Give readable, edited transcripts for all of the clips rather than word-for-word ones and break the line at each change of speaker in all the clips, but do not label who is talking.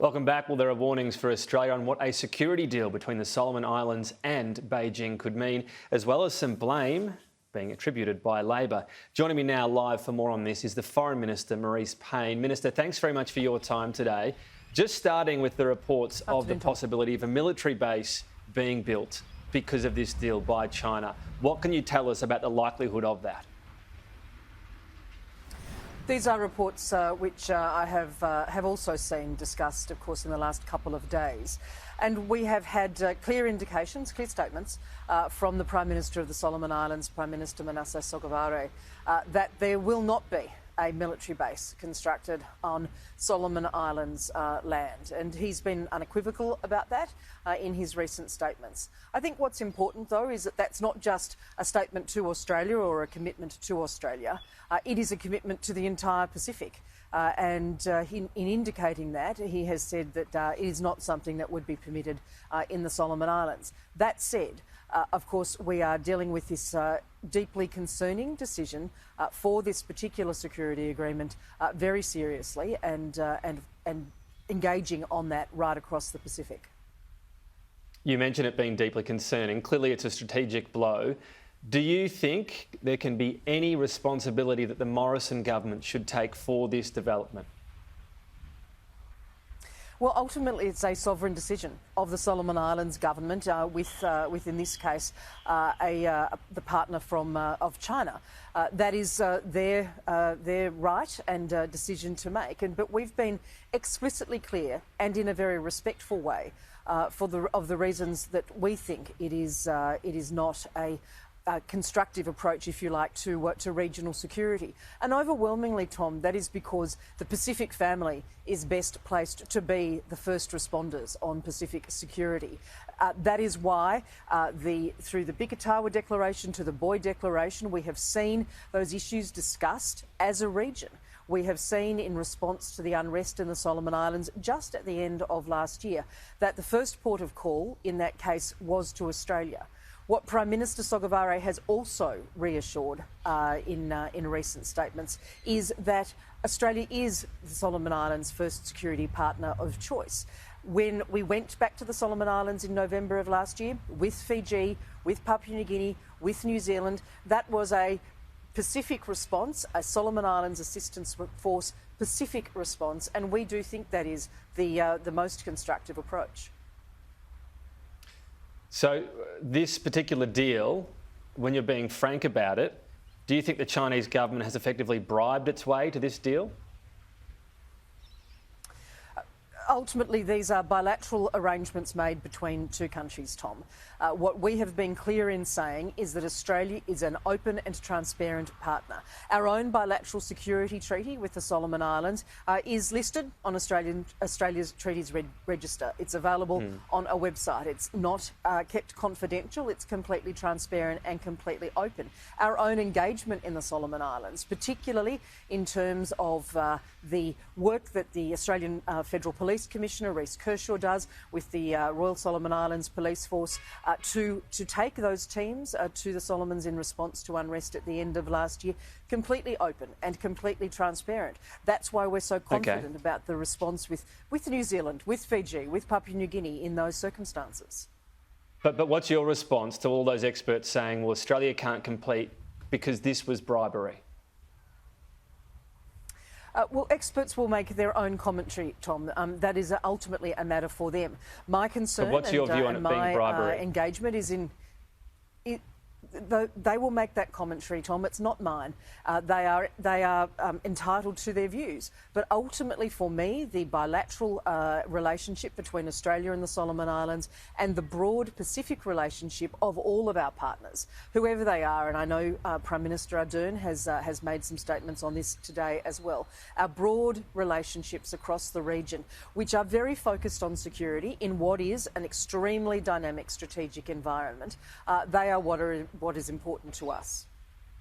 Welcome back. Well, there are warnings for Australia on what a security deal between the Solomon Islands and Beijing could mean, as well as some blame being attributed by Labor. Joining me now live for more on this is the Foreign Minister, Payne. Minister, thanks very much for your time today. Just starting with the reports of the possibility of a military base being built because of this deal by China. What can you tell us about the likelihood of that?
These are reports which I have also seen discussed, of course, in the last couple of days. And we have had clear indications, clear statements from the Prime Minister of the Solomon Islands, Prime Minister Manasseh Sogavare, that there will not be a military base constructed on Solomon Islands land. And he's been unequivocal about that in his recent statements. I think what's important, though, is that that's not just a statement to Australia or a commitment to Australia. It is a commitment to the entire Pacific. In indicating that, he has said that it is not something that would be permitted in the Solomon Islands. That said, of course, we are dealing with this deeply concerning decision for this particular security agreement very seriously and engaging on that right across the Pacific.
You mentioned it being deeply concerning. Clearly, it's a strategic blow. Do you think there can be any responsibility that the Morrison government should take for this development?
Well, ultimately, it's a sovereign decision of the Solomon Islands government, with in this case, the partner of China. That is their right and decision to make. But we've been explicitly clear and in a very respectful way of the reasons that we think it is not a constructive approach, if you like, to regional security. And overwhelmingly, Tom, that is because the Pacific family is best placed to be the first responders on Pacific security. That is why, through the Bikatawa Declaration to the Boy Declaration, we have seen those issues discussed as a region. We have seen in response to the unrest in the Solomon Islands just at the end of last year that the first port of call in that case was to Australia. What Prime Minister Sogavare has also reassured in recent statements is that Australia is the Solomon Islands' first security partner of choice. When we went back to the Solomon Islands in November of last year with Fiji, with Papua New Guinea, with New Zealand, that was a Pacific response, a Solomon Islands Assistance Force Pacific response, and we do think that is the most constructive approach.
So this particular deal, when you're being frank about it, do you think the Chinese government has effectively bribed its way to this deal?
Ultimately, these are bilateral arrangements made between two countries, Tom. What we have been clear in saying is that Australia is an open and transparent partner. Our own bilateral security treaty with the Solomon Islands is listed on Australia's treaties register. It's available on a website. It's not kept confidential. It's completely transparent and completely open. Our own engagement in the Solomon Islands, particularly in terms of the work that the Australian Federal Police Commissioner Reece Kershaw does with the Royal Solomon Islands Police Force to take those teams to the Solomons in response to unrest at the end of last year, completely open and completely transparent. That's why we're so confident about the response with New Zealand, with Fiji, with Papua New Guinea in those circumstances.
But what's your response to all those experts saying, well, Australia can't compete because this was bribery?
Well, experts will make their own commentary, Tom. That is ultimately a matter for them. My concern
but what's your view on it being bribery?
Engagement is in... They will make that commentary, Tom. It's not mine. They are entitled to their views. But ultimately, for me, the bilateral relationship between Australia and the Solomon Islands and the broad Pacific relationship of all of our partners, whoever they are, and I know Prime Minister Ardern has made some statements on this today as well, our broad relationships across the region, which are very focused on security in what is an extremely dynamic strategic environment, they are what is important to us.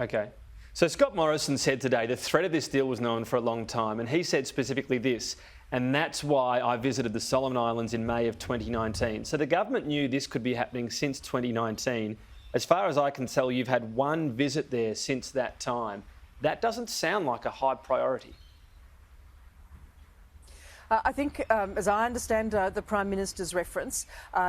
Okay. So Scott Morrison said today the threat of this deal was known for a long time, and he said specifically this, and that's why I visited the Solomon Islands in May of 2019. So the government knew this could be happening since 2019. As far as I can tell, you've had one visit there since that time. That doesn't sound like a high priority.
I think, as I understand the Prime Minister's reference,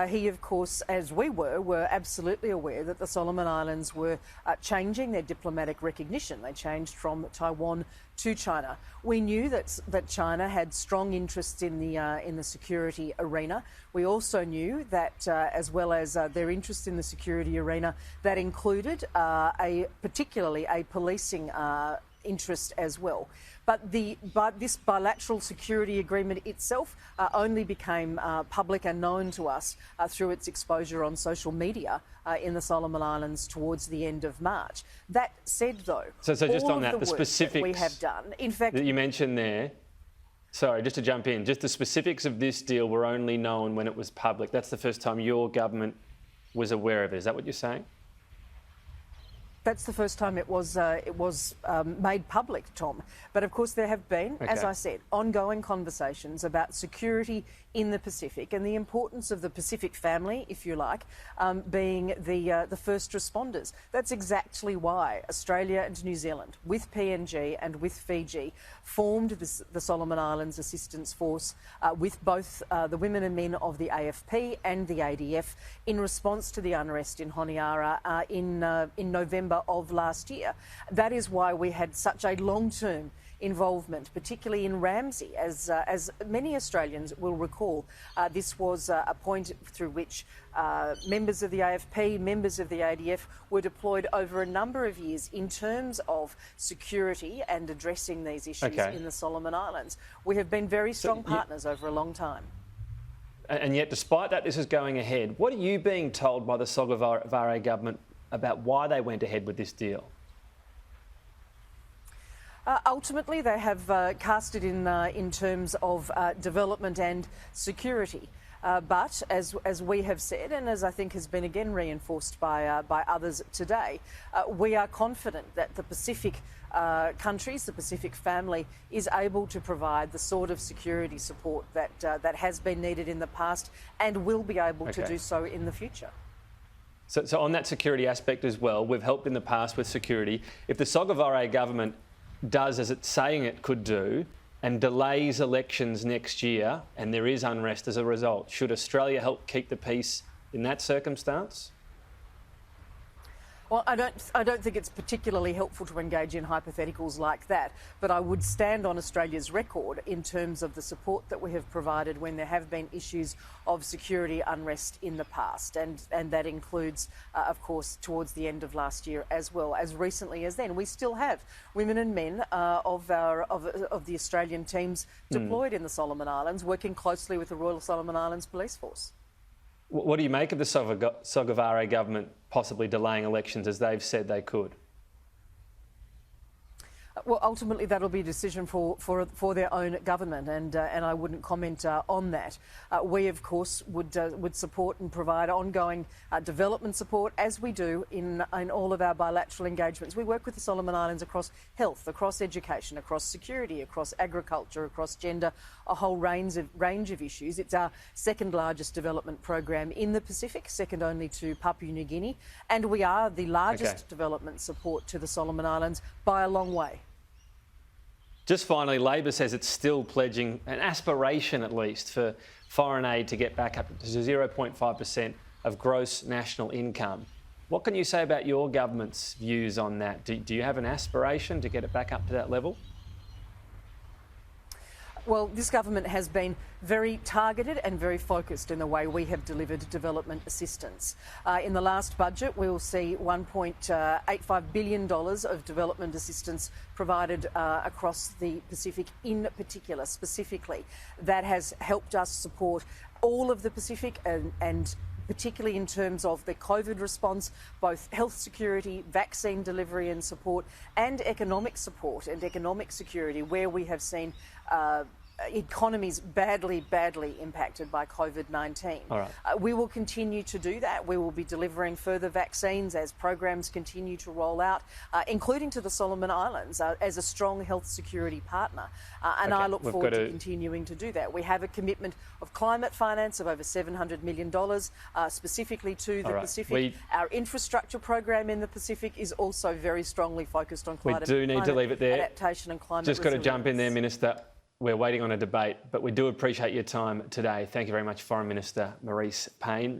he, of course, as we were absolutely aware that the Solomon Islands were changing their diplomatic recognition. They changed from Taiwan to China. We knew that China had strong interests in the security arena. We also knew that, as well as their interest in the security arena, that included particularly a policing interest as well. But this bilateral security agreement itself only became public and known to us through its exposure on social media in the Solomon Islands towards the end of March. That said, though,
so just on that, the specifics
that we have done, in fact,
that you mentioned there. Sorry, just to jump in, just the specifics of this deal were only known when it was public. That's the first time your government was aware of it. Is that what you're saying?
That's the first time it was made public, Tom. But of course there have been, as I said, ongoing conversations about security in the Pacific and the importance of the Pacific family, if you like, being the first responders. That's exactly why Australia and New Zealand, with PNG and with Fiji, formed the Solomon Islands Assistance Force with both the women and men of the AFP and the ADF in response to the unrest in Honiara in November of last year. That is why we had such a long-term involvement, particularly in Ramsey, as many Australians will recall. This was a point through which members of the AFP, members of the ADF were deployed over a number of years in terms of security and addressing these issues in the Solomon Islands. We have been very strong partners over a long time.
And yet, despite that, this is going ahead. What are you being told by the Sogavare government about why they went ahead with this deal?
Ultimately, they have cast it in terms of development and security. But as we have said, and as I think has been again reinforced by others today, we are confident that the Pacific countries, the Pacific family, is able to provide the sort of security support that has been needed in the past and will be able to do so in the future.
So on that security aspect as well, we've helped in the past with security. If the Sogavare government does as it's saying it could do and delays elections next year and there is unrest as a result, should Australia help keep the peace in that circumstance?
Well, I don't think it's particularly helpful to engage in hypotheticals like that, but I would stand on Australia's record in terms of the support that we have provided when there have been issues of security unrest in the past, and that includes, of course, towards the end of last year as well. As recently as then, we still have women and men of the Australian teams deployed in the Solomon Islands, working closely with the Royal Solomon Islands Police Force.
What do you make of the Sogavare government possibly delaying elections as they've said they could?
Well, ultimately, that'll be a decision for their own government, and I wouldn't comment on that. We, of course, would support and provide ongoing development support, as we do in all of our bilateral engagements. We work with the Solomon Islands across health, across education, across security, across agriculture, across gender, a whole range of issues. It's our second largest development program in the Pacific, second only to Papua New Guinea, and we are the largest development support to the Solomon Islands by a long way.
Just finally, Labor says it's still pledging an aspiration, at least, for foreign aid to get back up to 0.5% of gross national income. What can you say about your government's views on that? Do you have an aspiration to get it back up to that level?
Well, this government has been very targeted and very focused in the way we have delivered development assistance. In the last budget, we will see $1.85 billion of development assistance provided across the Pacific in particular, specifically. That has helped us support all of the Pacific and particularly in terms of the COVID response, both health security, vaccine delivery and support, and economic support and economic security, where we have seen economies badly impacted by COVID-19.
All right.
We will continue to do that. We will be delivering further vaccines as programs continue to roll out, including to the Solomon Islands as a strong health security partner. And I look forward to continuing to do that. We have a commitment of climate finance of over $700 million specifically to the Pacific. Our infrastructure program in the Pacific is also very strongly focused on climate
to leave it there.
Adaptation and climate
Just got to
resilience.
jump in there, Minister. we're waiting on a debate, but we do appreciate your time today. Thank you very much, Foreign Minister Maurice Payne.